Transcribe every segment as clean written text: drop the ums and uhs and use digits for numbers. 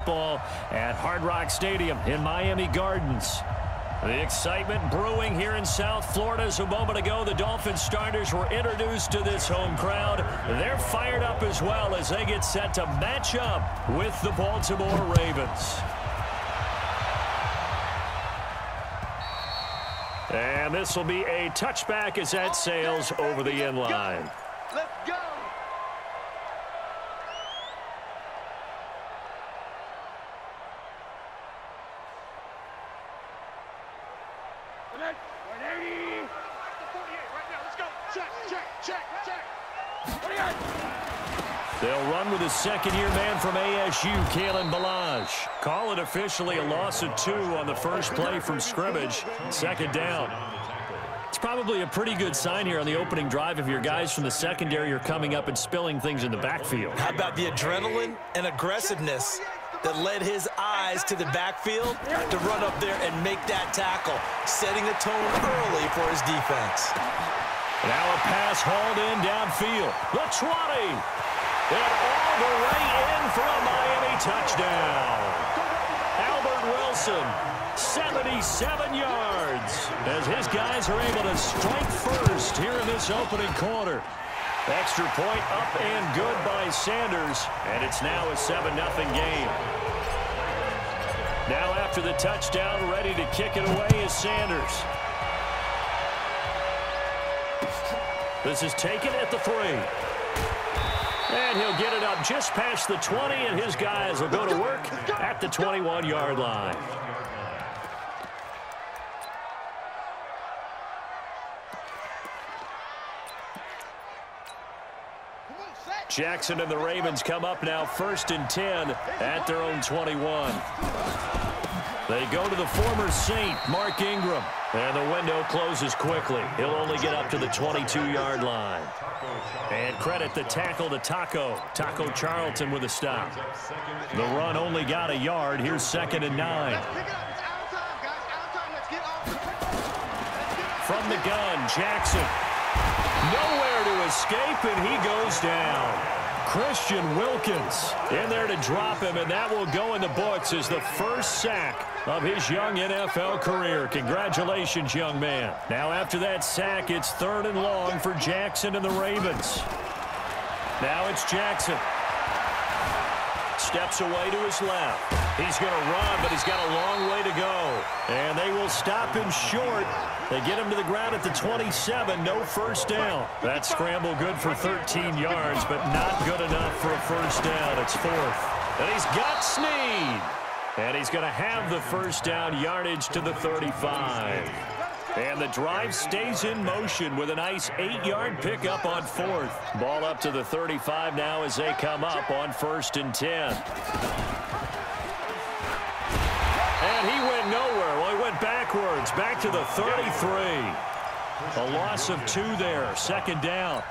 football at Hard Rock Stadium in Miami Gardens. The excitement brewing here in South Florida. As a moment ago, the Dolphins starters were introduced to this home crowd. They're fired up as well as they get set to match up with the Baltimore Ravens. And this will be a touchback as that sails over the end line. Let's go. They'll run with a second-year man from ASU, Kalen Ballage. Call it officially a loss of 2 on the first play from scrimmage. Second down. It's probably a pretty good sign here on the opening drive if your guys from the secondary are coming up and spilling things in the backfield. How about the adrenaline and aggressiveness that led his eyes to the backfield to run up there and make that tackle, setting the tone early for his defense. Now a pass hauled in downfield. The 20. And all the way in for a Miami touchdown. Albert Wilson, 77 yards, as his guys are able to strike first here in this opening quarter. Extra point up and good by Sanders, and it's now a 7-0 game. Now after the touchdown, ready to kick it away is Sanders. This is taken at the 3. And he'll get it up just past the 20, and his guys will go to work at the 21-yard line. Jackson and the Ravens come up now 1st and 10 at their own 21. They go to the former Saint, Mark Ingram. And the window closes quickly. He'll only get up to the 22-yard line. And credit the tackle to Taco Charlton with a stop. The run only got a yard. Here's 2nd and 9. From the gun, Jackson. Nowhere to escape, and he goes down. Christian Wilkins in there to drop him, and that will go in the books as the first sack of his young NFL career. Congratulations, young man. Now after that sack, it's 3rd and long for Jackson and the Ravens. Now it's Jackson. Steps away to his left. He's going to run, but he's got a long way to go. And they will stop him short. They get him to the ground at the 27. No first down. That scramble good for 13 yards, but not good enough for a first down. It's 4th. And he's got Snead. And he's going to have the first down, yardage to the 35. And the drive stays in motion with a nice 8-yard pickup on 4th. Ball up to the 35 now as they come up on 1st and 10. And he went nowhere. Well, he went backwards, back to the 33. A loss of 2 there, 2nd down.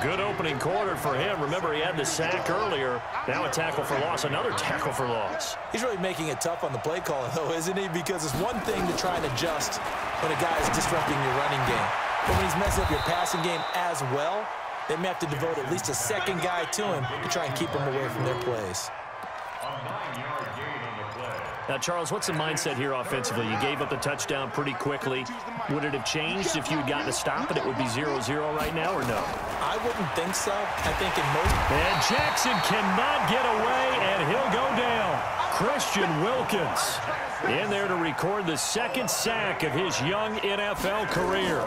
Good opening quarter for him. Remember, he had the sack earlier. Now a tackle for loss, another tackle for loss. He's really making it tough on the play caller, though, isn't he? Because it's one thing to try and adjust when a guy is disrupting your running game. But when he's messing up your passing game as well, they may have to devote at least a second guy to him to try and keep him away from their plays. Now, Charles, what's the mindset here offensively? You gave up the touchdown pretty quickly. Would it have changed if you had gotten a stop and it would be 0-0 right now, or no? I wouldn't think so. I think in most... And Jackson cannot get away, and he'll go down. Christian Wilkins in there to record the 2nd sack of his young NFL career.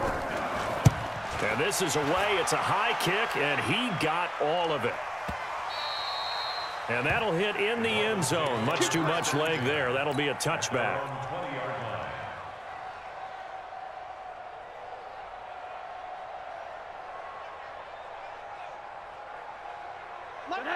And this is away. It's a high kick, and he got all of it. And that'll hit in the end zone. Much too much leg there. That'll be a touchback.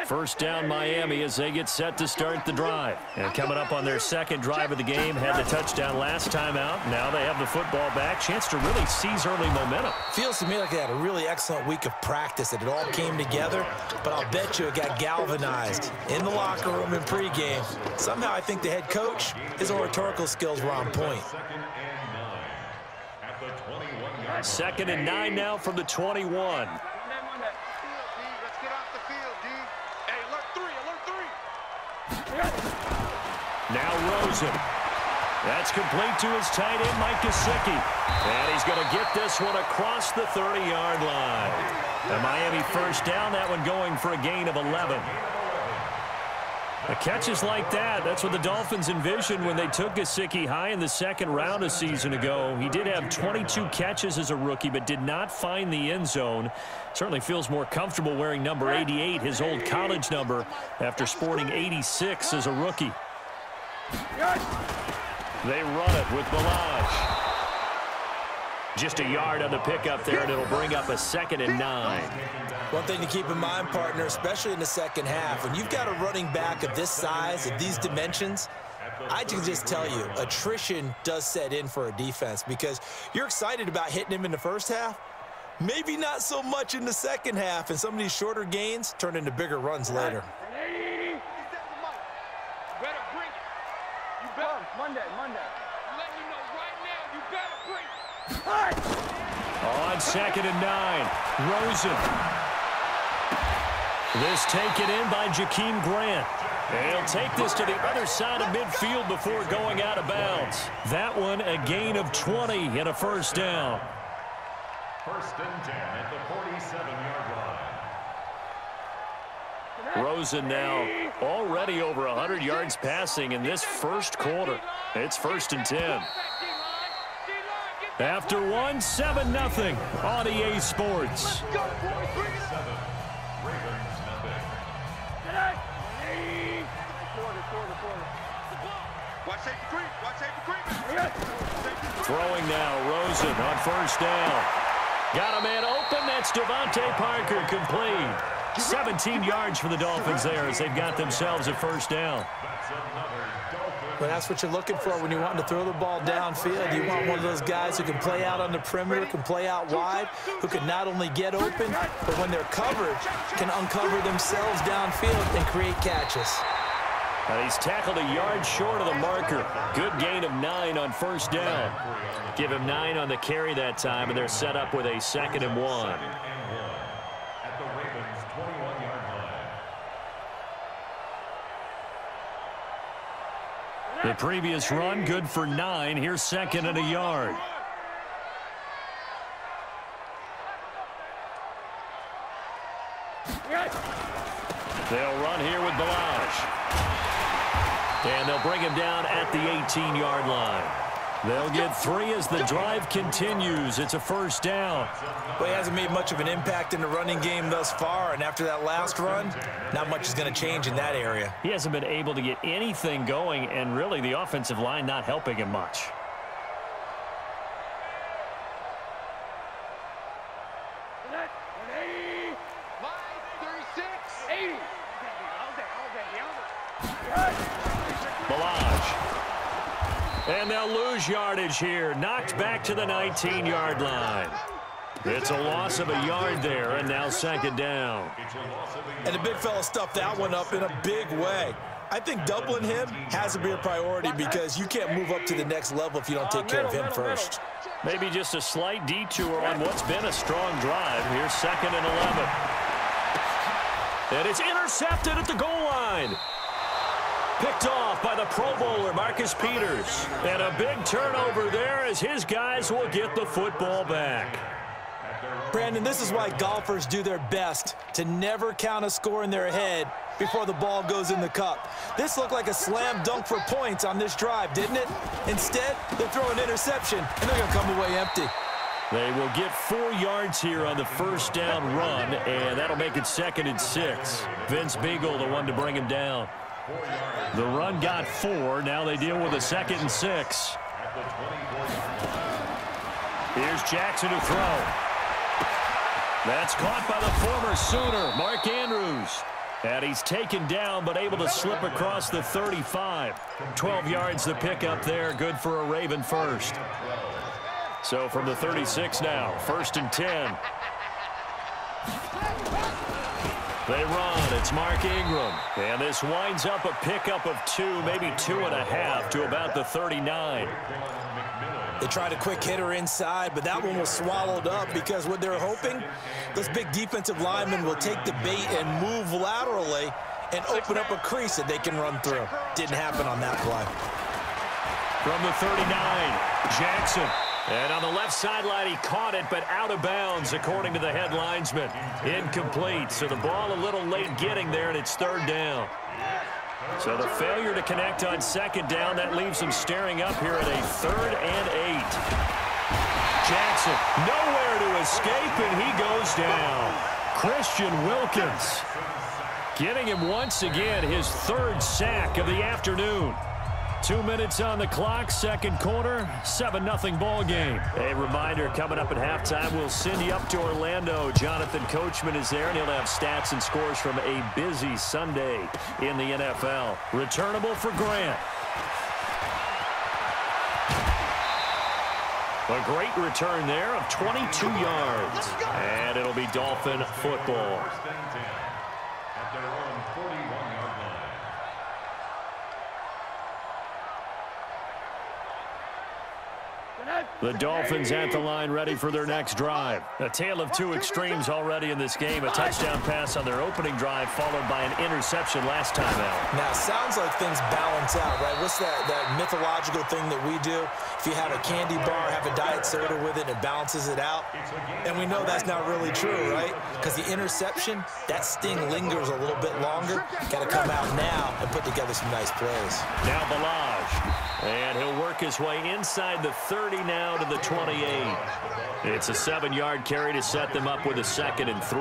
First down Miami as they get set to start the drive. And coming up on their 2nd drive of the game, had the touchdown last time out. Now they have the football back. Chance to really seize early momentum. Feels to me like they had a really excellent week of practice, that it all came together. But I'll bet you it got galvanized in the locker room in pregame. Somehow I think the head coach, his oratorical skills were on point. 2nd and 9 now from the 21. Now Rosen. That's complete to his tight end, Mike Gesicki. And he's going to get this one across the 30-yard line. The Miami first down, that one going for a gain of 11. The catches like that, that's what the Dolphins envisioned when they took Gesicki high in the second round a season ago. He did have 22 catches as a rookie, but did not find the end zone. Certainly feels more comfortable wearing number 88, his old college number, after sporting 86 as a rookie. They run it with Balaj. Just a yard on the pickup there, and it'll bring up a 2nd and 9. One thing to keep in mind, partner, especially in the second half, when you've got a running back of this size, of these dimensions, I can just tell you, attrition does set in for a defense because you're excited about hitting him in the first half, maybe not so much in the second half, and some of these shorter gains turn into bigger runs later. Monday. Let you know right now, you better bring. On 2nd and 9, Rosen. This taken in by Jakeem Grant. He'll take this to the other side of midfield before going out of bounds. That one a gain of 20 and a first down. 1st and 10 at the 47-yard line. Rosen now already over 100 yards passing in this first quarter. It's 1st and 10. After 1, 7-0 on EA Sports. Throwing now, Rosen on 1st down. Got a man open, that's Devontae Parker, complete. 17 yards for the Dolphins there as they've got themselves a 1st down. But that's what you're looking for when you want to throw the ball downfield. You want one of those guys who can play out on the perimeter, can play out wide, who can not only get open, but when they're covered, can uncover themselves downfield and create catches. And he's tackled a yard short of the marker. Good gain of 9 on 1st down. Give him 9 on the carry that time, and they're set up with a 2nd and 1. The previous run, good for 9. Here's 2nd and a yard. They'll run here with Balaj. And they'll bring him down at the 18-yard line. They'll get 3 as the drive continues. It's a 1st down. Well, he hasn't made much of an impact in the running game thus far, and after that last run, not much is going to change in that area. He hasn't been able to get anything going, and really the offensive line not helping him much. And they'll lose yardage here. Knocked back to the 19-yard line. It's a loss of a yard there, and now 2nd down. And the big fella stuffed that one up in a big way. I think doubling him has to be a priority because you can't move up to the next level if you don't take care of him first. Maybe just a slight detour on what's been a strong drive. Here's 2nd and 11. And it's intercepted at the goal line. Picked off by the Pro Bowler, Marcus Peters. And a big turnover there as his guys will get the football back. Brandon, this is why golfers do their best to never count a score in their head before the ball goes in the cup. This looked like a slam dunk for points on this drive, didn't it? Instead, they throw an interception, and they're going to come away empty. They will get 4 yards here on the 1st down run, and that'll make it 2nd and 6. Vince Beagle, the one to bring him down. The run got 4. Now they deal with a 2nd and 6. Here's Jackson to throw. That's caught by the former Sooner, Mark Andrews. And he's taken down but able to slip across the 35. 12 yards the pickup there. Good for a Raven first. So from the 36 now, 1st and 10. They run. It's Mark Ingram. And this winds up a pickup of 2, maybe 2.5 to about the 39. They tried a quick hitter inside, but that one was swallowed up because what they're hoping, those big defensive linemen will take the bait and move laterally and open up a crease that they can run through. Didn't happen on that play. From the 39, Jackson. And on the left sideline, he caught it, but out of bounds, according to the head linesman. Incomplete, so the ball a little late getting there, and it's third down. So the failure to connect on second down, that leaves him staring up here at a 3rd and 8. Jackson, nowhere to escape, and he goes down. Christian Wilkins getting him once again, his 3rd sack of the afternoon. 2 minutes on the clock, second quarter, 7-0 ball game. A reminder, coming up at halftime, we'll send you up to Orlando. Jonathan Coachman is there, and he'll have stats and scores from a busy Sunday in the NFL. Returnable for Grant. A great return there of 22 yards. And it'll be Dolphin football. At their own 41-yard line. The Dolphins at the line, ready for their next drive. A tale of two extremes already in this game. A touchdown pass on their opening drive, followed by an interception last time out. Now, it sounds like things balance out, right? What's that mythological thing that we do? If you have a candy bar, have a diet soda with it, it balances it out. And we know that's not really true, right? Because the interception, that sting lingers a little bit longer. Got to come out now and put together some nice plays. Now Balaj. And he'll work his way inside the 30 now to the 28. It's a 7-yard carry to set them up with a 2nd and 3.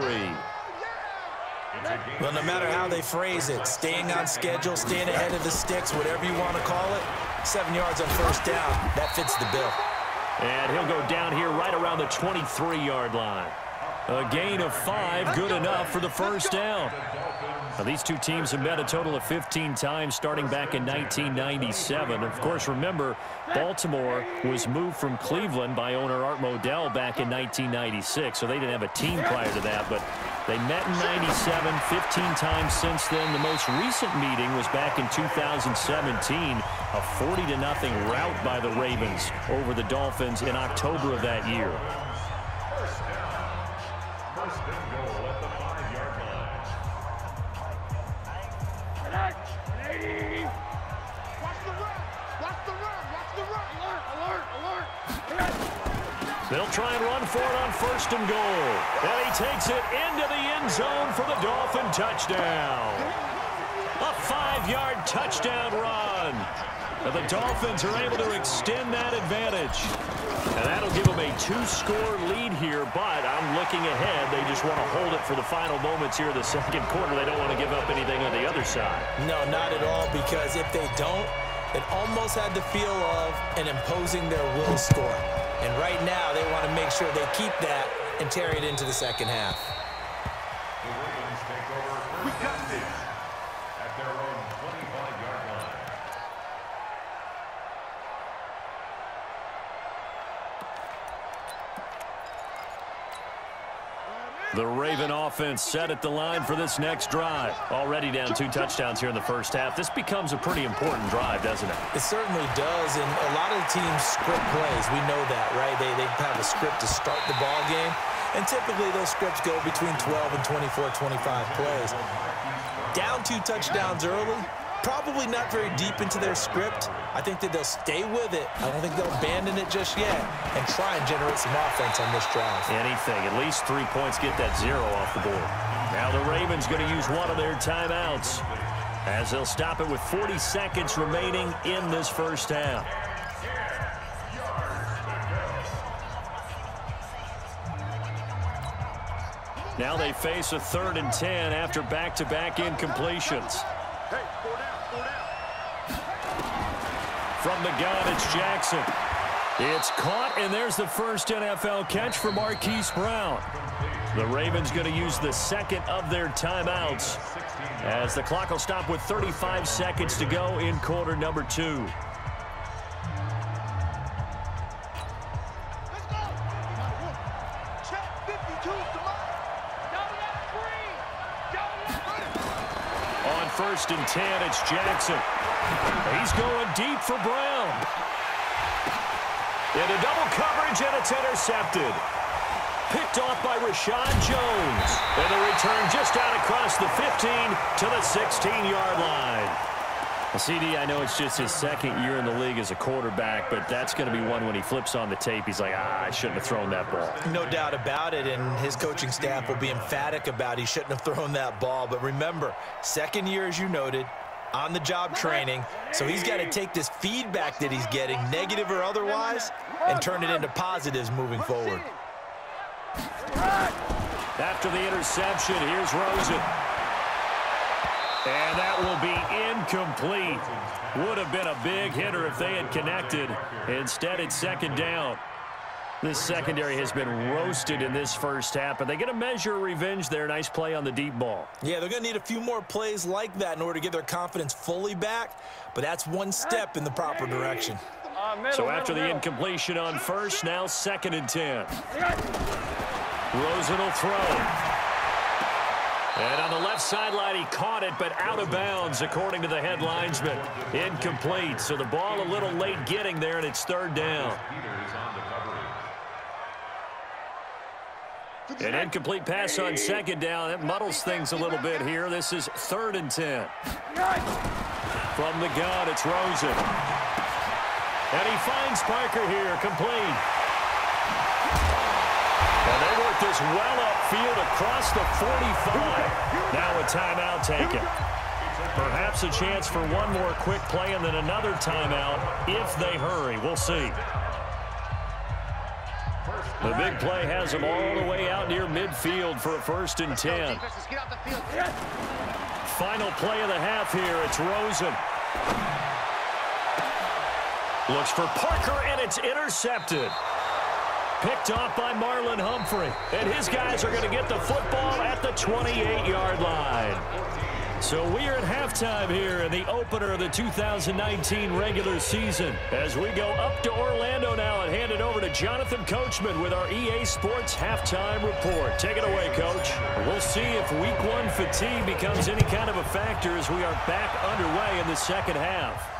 Well, no matter how they phrase it, staying on schedule, staying ahead of the sticks, whatever you want to call it, 7 yards on first down, that fits the bill. And he'll go down here right around the 23-yard line. A gain of 5, good enough for the first down. Now, these two teams have met a total of 15 times starting back in 1997. Of course, remember, Baltimore was moved from Cleveland by owner Art Modell back in 1996, so they didn't have a team prior to that, but they met in 97, 15 times since then. The most recent meeting was back in 2017, a 40-0 rout by the Ravens over the Dolphins in October of that year. First and goal at the 5-yard line. They'll try and run for it on first and goal. And he takes it into the end zone for the Dolphin touchdown. A 5-yard touchdown run. And the Dolphins are able to extend that advantage. And that'll give them a 2-score lead here, but I'm looking ahead. They just want to hold it for the final moments here of the second quarter. They don't want to give up anything on the other side. No, not at all, because if they don't, it almost had the feel of an imposing their will score. And right now, they want to make sure they keep that and carry it into the second half. The Ravens take over first and 10 at their own 25-yard line. The Raven offense set at the line for this next drive. Already down 2 touchdowns here in the first half. This becomes a pretty important drive, doesn't it? It certainly does, and a lot of the teams script plays. We know that, right? They have a script to start the ball game, and typically those scripts go between 12 and 24, 25 plays. Down 2 touchdowns early, probably not very deep into their script. I think that they'll stay with it. I don't think they'll abandon it just yet and try and generate some offense on this drive. Anything. At least 3 points, get that 0 off the board. Now the Ravens going to use one of their timeouts as they'll stop it with 40 seconds remaining in this first half. Now they face a 3rd and 10 after back-to-back incompletions. From the gun, it's Jackson. It's caught, and there's the first NFL catch for Marquise Brown. The Ravens going to use the second of their timeouts as the clock will stop with 35 seconds to go in quarter number 2. On first and 10, it's Jackson. He's going deep for Brown. Into double coverage, and it's intercepted. Picked off by Rashad Jones. And the return just out across the 15 to the 16-yard line. Well, CD, I know it's just his second year in the league as a quarterback, but that's going to be one when he flips on the tape. He's like, I shouldn't have thrown that ball. No doubt about it, and his coaching staff will be emphatic about he shouldn't have thrown that ball. But remember, second year, as you noted, on-the-job training, so he's got to take this feedback that he's getting, negative or otherwise, and turn it into positives moving forward. After the interception, here's Rosen. And that will be incomplete. Would have been a big hitter if they had connected. Instead, it's second down. This secondary has been roasted in this first half, but they get a measure of revenge there. Nice play on the deep ball. Yeah, they're going to need a few more plays like that in order to get their confidence fully back, but that's one step in the proper direction. So after the incompletion on first, now 2nd and 10. Rosen will throw. And on the left sideline, he caught it, but out of bounds, according to the head linesman. Incomplete, so the ball a little late getting there, and it's 3rd down. An incomplete pass on 2nd down. That muddles things a little bit here. This is 3rd and 10. From the gun, it's Rosen. And he finds Parker here, complete. And they work this well upfield across the 45. Now a timeout taken. Perhaps a chance for one more quick play and then another timeout if they hurry. We'll see. The big play has them all the way out near midfield for a 1st and 10. Final play of the half here. It's Rosen. Looks for Parker, and it's intercepted. Picked off by Marlon Humphrey. And his guys are going to get the football at the 28-yard line. So we are at halftime here in the opener of the 2019 regular season. As we go up to Orlando now and hand it over to Jonathan Coachman with our EA Sports halftime report. Take it away, Coach. We'll see if week 1 fatigue becomes any kind of a factor as we are back underway in the second half.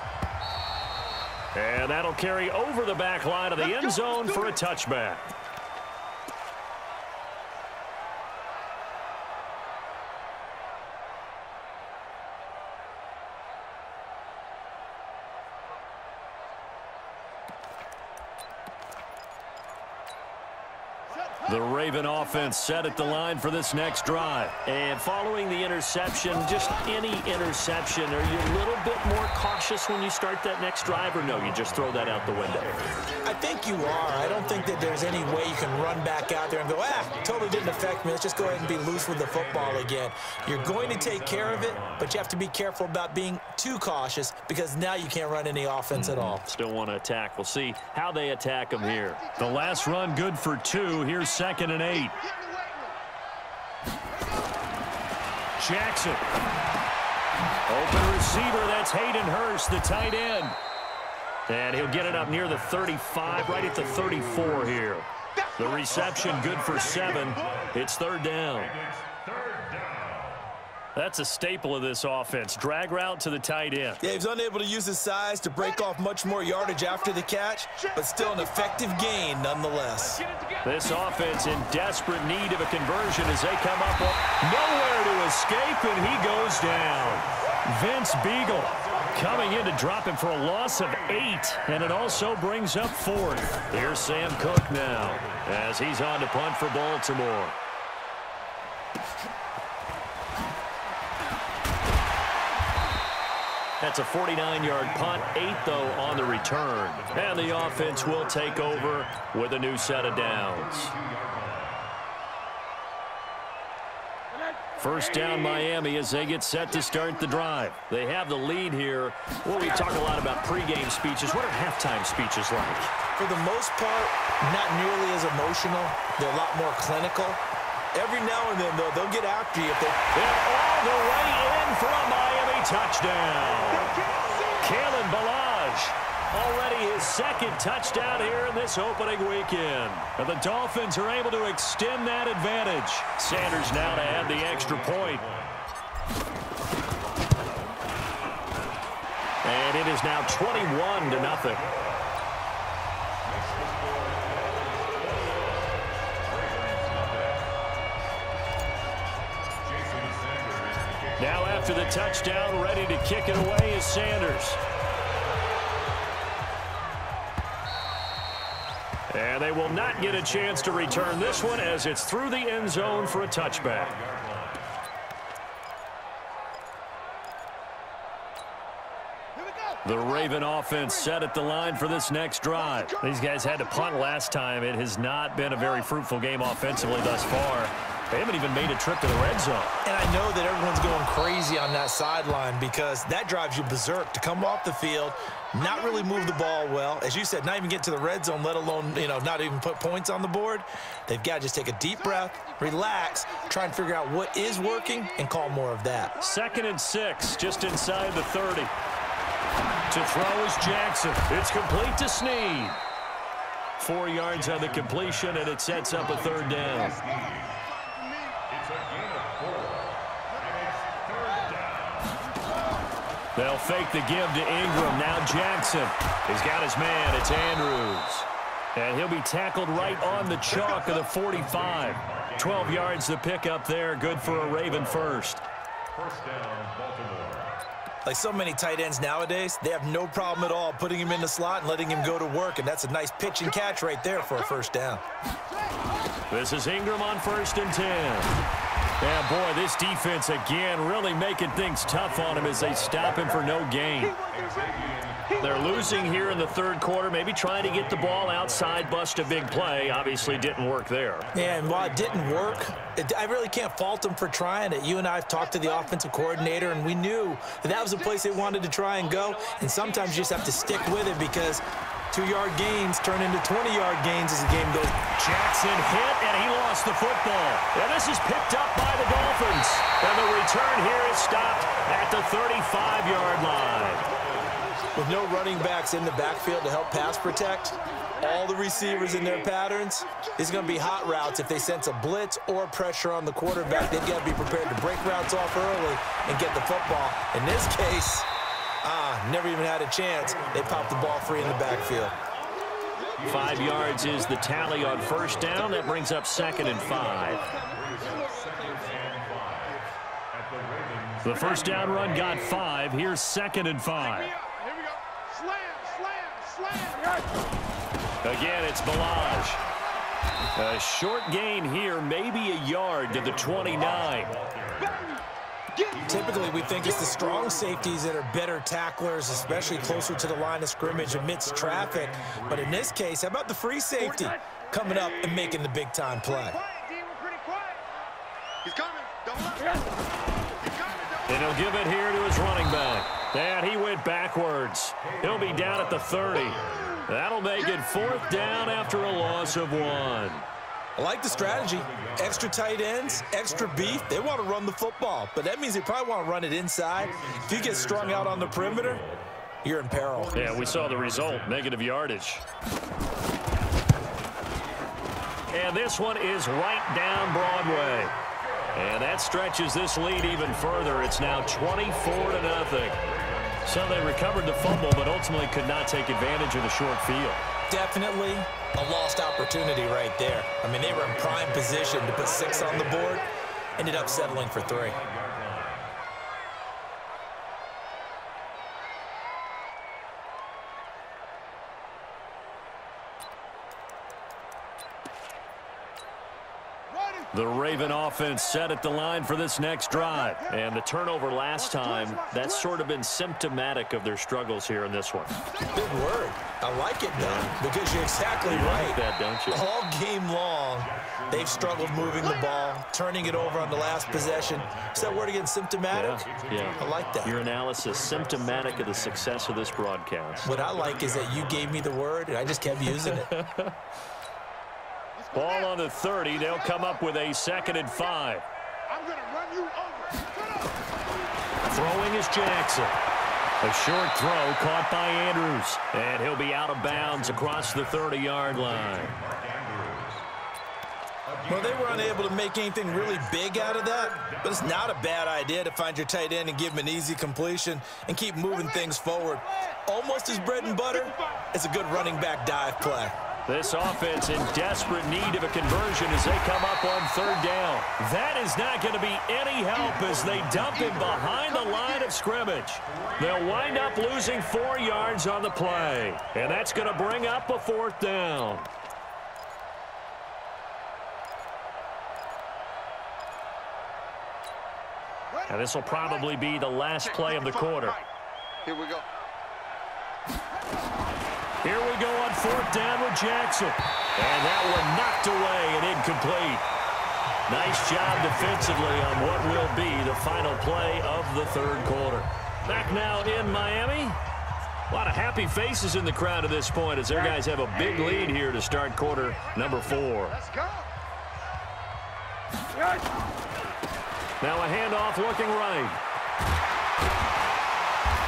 And that'll carry over the back line of the end zone for a touchback. The Raven offense set at the line for this next drive. And following the interception, just any interception, are you a little bit more cautious when you start that next drive, or no, you just throw that out the window? I think you are. I don't think that there's any way you can run back out there and go, totally didn't affect me. Let's just go ahead and be loose with the football again. You're going to take care of it, but you have to be careful about being too cautious because now you can't run any offense at all. Still want to attack. We'll see how they attack them here. The last run good for 2. Here's 2nd and 8. Jackson. Open receiver. That's Hayden Hurst, the tight end. And he'll get it up near the 35, right at the 34 here. The reception good for 7. It's 3rd down. That's a staple of this offense. Drag route to the tight end. Yeah, he's unable to use his size to break off much more yardage after the catch, but still an effective gain nonetheless. This offense in desperate need of a conversion as they come up. Nowhere to escape, and he goes down. Vince Beagle coming in to drop him for a loss of 8, and it also brings up 4th. Here's Sam Cook now as he's on to punt for Baltimore. That's a 49-yard punt, 8 though on the return. And the offense will take over with a new set of downs. First down Miami as they get set to start the drive. They have the lead here. Well, we talk a lot about pregame speeches. What are halftime speeches like? For the most part, not nearly as emotional. They're a lot more clinical. Every now and then, though, they'll get after you. They're all the way in for a Miami touchdown. Kalen Ballage, already his 2nd touchdown here in this opening weekend. And the Dolphins are able to extend that advantage. Sanders now to add the extra point. And it is now 21-0. after the touchdown. Ready to kick it away is Sanders. And they will not get a chance to return this one as it's through the end zone for a touchback. The Raven offense set at the line for this next drive. These guys had to punt last time. It has not been a very fruitful game offensively thus far. They haven't even made a trip to the red zone. And I know that everyone's going crazy on that sideline because that drives you berserk to come off the field, not really move the ball well. As you said, not even get to the red zone, let alone, not even put points on the board. They've got to just take a deep breath, relax, try and figure out what is working and call more of that. 2nd and 6, just inside the 30. To throw is Jackson. It's complete to Snead. 4 yards on the completion, and it sets up a 3rd down. They'll fake the give to Ingram. Now Jackson. He's got his man. It's Andrews. And he'll be tackled right on the chalk of the 45. 12 yards to pick up there. Good for a Raven first. 1st down, Baltimore. Like so many tight ends nowadays, they have no problem at all putting him in the slot and letting him go to work, and that's a nice pitch and catch right there for a 1st down. This is Ingram on 1st and 10. Yeah, boy, this defense again really making things tough on him as they stop him for no gain. They're losing here in the 3rd quarter, maybe trying to get the ball outside, bust a big play. Obviously didn't work there. Yeah, and while it didn't work, I really can't fault them for trying it. You and I have talked to the offensive coordinator, and we knew that was the place they wanted to try and go. And sometimes you just have to stick with it because 2-yard gains turn into 20-yard gains as the game goes. Jackson hit, and he lost the football. And this is picked up by the Dolphins. And the return here is stopped at the 35-yard line. With no running backs in the backfield to help pass protect, all the receivers in their patterns, it's going to be hot routes. If they sense a blitz or pressure on the quarterback, they've got to be prepared to break routes off early and get the football. In this case, never even had a chance. They popped the ball free in the backfield. 5 yards is the tally on 1st down. That brings up 2nd and 5. The 1st down run got 5. Here's 2nd and 5. Here we go. Slam. Again, it's Balaj. A short gain here, maybe a yard to the 29. Typically, we think it's the strong safeties that are better tacklers, especially closer to the line of scrimmage amidst traffic. But in this case, how about the free safety coming up and making the big-time play? He's coming. And he'll give it here to his running back. And he went backwards. He'll be down at the 30. That'll make it 4th down after a loss of 1. I like the strategy. Extra tight ends, extra beef. They want to run the football, but that means they probably want to run it inside. If you get strung out on the perimeter, you're in peril. Yeah, we saw the result, negative yardage. And this one is right down Broadway. And that stretches this lead even further. It's now 24-0. So they recovered the fumble, but ultimately could not take advantage of the short field. Definitely a lost opportunity right there. I mean, they were in prime position to put 6 on the board, ended up settling for 3. The Raven offense set at the line for this next drive. And the turnover last time, that's sort of been symptomatic of their struggles here in this one. Big word. I like it, though, because you're exactly right. Like that, don't you? All game long, they've struggled moving the ball, turning it over on the last possession. Is that word again, symptomatic? Yeah. I like that. Your analysis, symptomatic of the success of this broadcast. What I like is that you gave me the word, and I just kept using it. Ball on the 30. They'll come up with a 2nd and 5. I'm going to run you over. Throwing is Jackson. A short throw caught by Andrews. And he'll be out of bounds across the 30-yard line. Well, they were unable to make anything really big out of that, but it's not a bad idea to find your tight end and give him an easy completion and keep moving things forward. Almost as bread and butter as a good running back dive play. This offense in desperate need of a conversion as they come up on third down. That is not going to be any help as they dump him behind the line of scrimmage. They'll wind up losing 4 yards on the play, and that's going to bring up a fourth down. And this will probably be the last play of the quarter. Here we go. Here we go on fourth down with Jackson. And that one knocked away and incomplete. Nice job defensively on what will be the final play of the third quarter. Back now in Miami. A lot of happy faces in the crowd at this point as their guys have a big lead here to start quarter number 4. Let's go. Now a handoff looking right.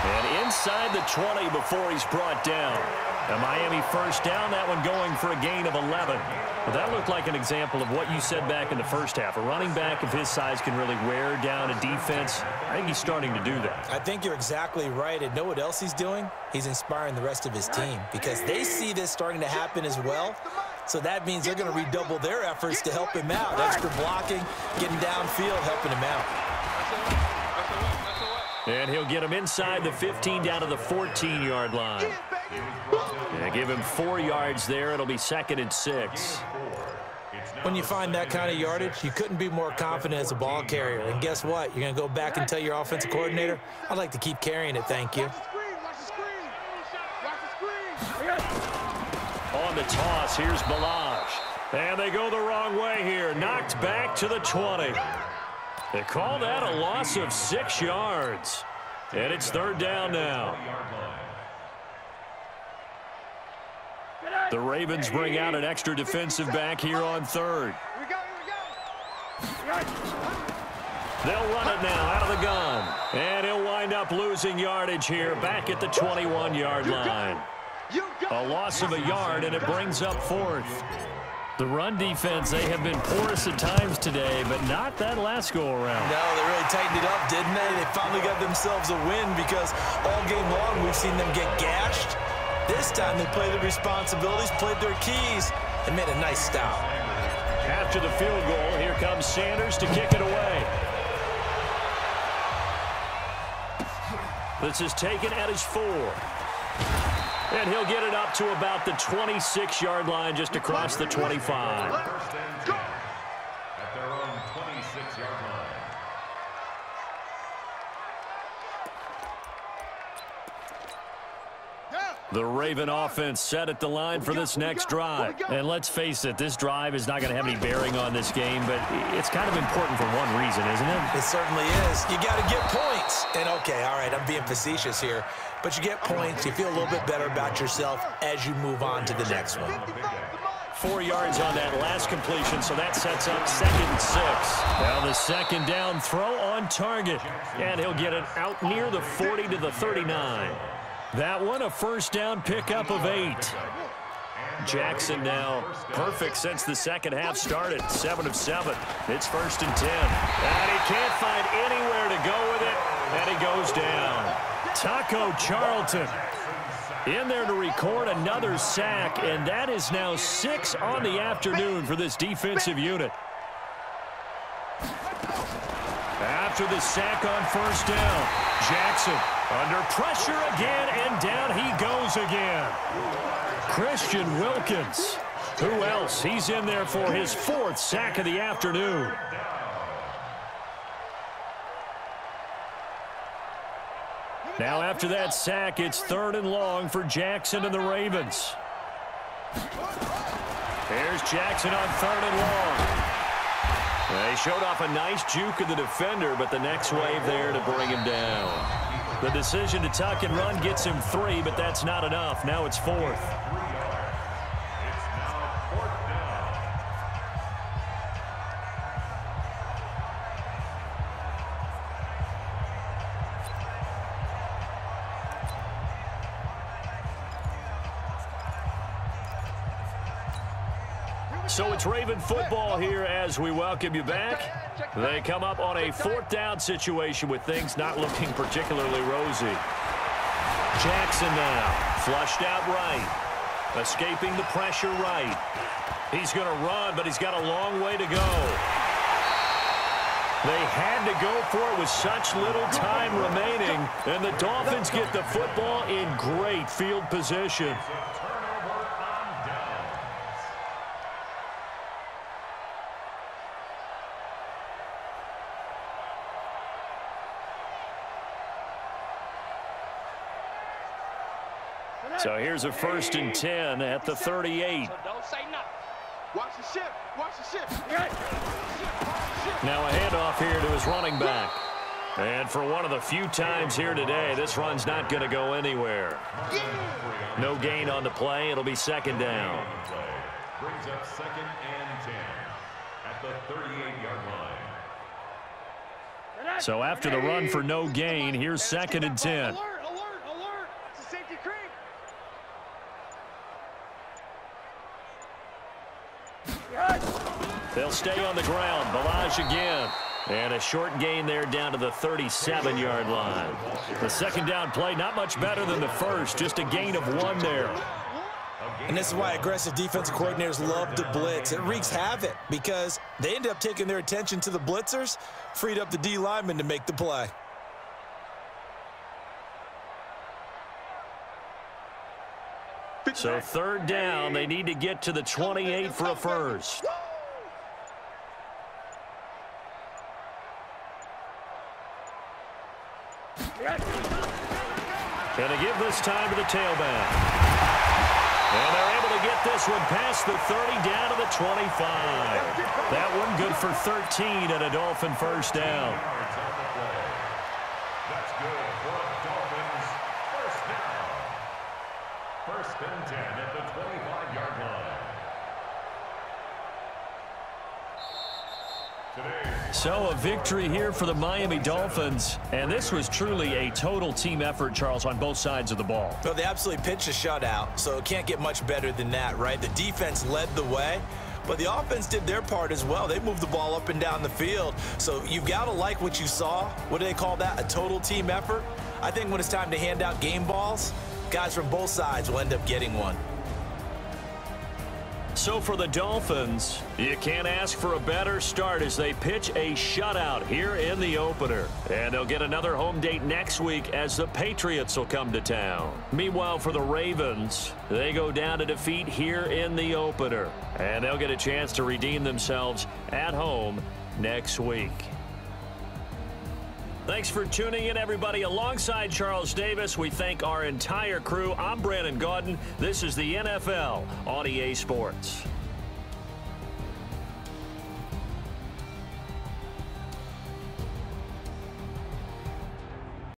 And inside the 20 before he's brought down. A Miami first down, that one going for a gain of 11. Well, that looked like an example of what you said back in the first half. A running back of his size can really wear down a defense. I think he's starting to do that. I think you're exactly right. And know what else he's doing? He's inspiring the rest of his team because they see this starting to happen as well. So that means they're going to redouble their efforts to help him out. Extra blocking, getting downfield, helping him out. And he'll get him inside the 15 down to the 14-yard line. Yeah, give him 4 yards there. It'll be 2nd and 6. When you find that kind of yardage, you couldn't be more confident as a ball carrier. And guess what? You're going to go back and tell your offensive coordinator, I'd like to keep carrying it, thank you. On the toss, here's Balazs. And they go the wrong way here. Knocked back to the 20. They call that a loss of 6 yards. And it's third down now. The Ravens bring out an extra defensive back here on third. They'll run it now out of the gun. And he'll wind up losing yardage here back at the 21-yard line. A loss of a yard, and it brings up fourth. The run defense, they have been porous at times today, but not that last go-around. No, they really tightened it up, didn't they? They finally got themselves a win because all game long we've seen them get gashed. This time they played their responsibilities, played their keys, and made a nice stop. After the field goal, here comes Sanders to kick it away. This is taken at his 4. And he'll get it up to about the 26-yard line just across the 25. At their own 26-yard line. The Raven offense set at the line for this next drive. And let's face it, this drive is not going to have any bearing on this game, but it's kind of important for one reason, isn't it? It certainly is. You got to get points. And, okay, all right, I'm being facetious here. But you get points, you feel a little bit better about yourself as you move on to the next one. 4 yards on that last completion, so that sets up 2nd and 6. Now the second down throw on target. And he'll get it out near the 40 to the 39. That one a first down pickup of 8. Jackson now perfect since the second half started. 7 of 7. It's 1st and 10. And he can't find anywhere to go with it. And he goes down. Taco Charlton in there to record another sack, and that is now 6 on the afternoon for this defensive unit. After the sack on first down, Jackson under pressure again, and down he goes again. Christian Wilkins. Who else? He's in there for his 4th sack of the afternoon. Now after that sack, it's 3rd and long for Jackson and the Ravens. There's Jackson on 3rd and long. They showed off a nice juke of the defender, but the next wave there to bring him down. The decision to tuck and run gets him 3, but that's not enough. Now it's 4th. So it's Raven football here as we welcome you back. They come up on a 4th down situation with things not looking particularly rosy. Jackson now, flushed out right. Escaping the pressure right. He's going to run, but he's got a long way to go. They had to go for it with such little time remaining, and the Dolphins get the football in great field position. So here's a 1st and 10 at the 38. So don't say nothing. Watch the ship. Watch the ship. Now a handoff here to his running back. And for one of the few times here today, this run's not going to go anywhere. No gain on the play. It'll be 2nd down. Brings up 2nd and 10 at the 38-yard line. So after the run for no gain, here's 2nd and 10. Alert, alert, alert. It's a safety creep. They'll stay on the ground. Balaj again. And a short gain there down to the 37-yard line. The 2nd down play, not much better than the first. Just a gain of 1 there. And this is why aggressive defensive coordinators love to blitz. It wreaks havoc because they end up taking their attention to the blitzers, freed up the D lineman to make the play. So 3rd down, they need to get to the 28 for a first. Going to give this time to the tailback. And they're able to get this one past the 30 down to the 25. That one good for 13 and a Dolphin 1st down. That's good for a Dolphins 1st down. 1st and 10 at the 25-yard line. So a victory here for the Miami Dolphins. And this was truly a total team effort, Charles, on both sides of the ball. Well, they absolutely pitched a shutout, so it can't get much better than that, right? The defense led the way, but the offense did their part as well. They moved the ball up and down the field. So you've got to like what you saw. What do they call that? A total team effort? I think when it's time to hand out game balls, guys from both sides will end up getting one. So for the Dolphins, you can't ask for a better start as they pitch a shutout here in the opener. And they'll get another home date next week as the Patriots will come to town. Meanwhile, for the Ravens, they go down to defeat here in the opener. And they'll get a chance to redeem themselves at home next week. Thanks for tuning in, everybody. Alongside Charles Davis, we thank our entire crew. I'm Brandon Gaudin. This is the NFL on EA Sports.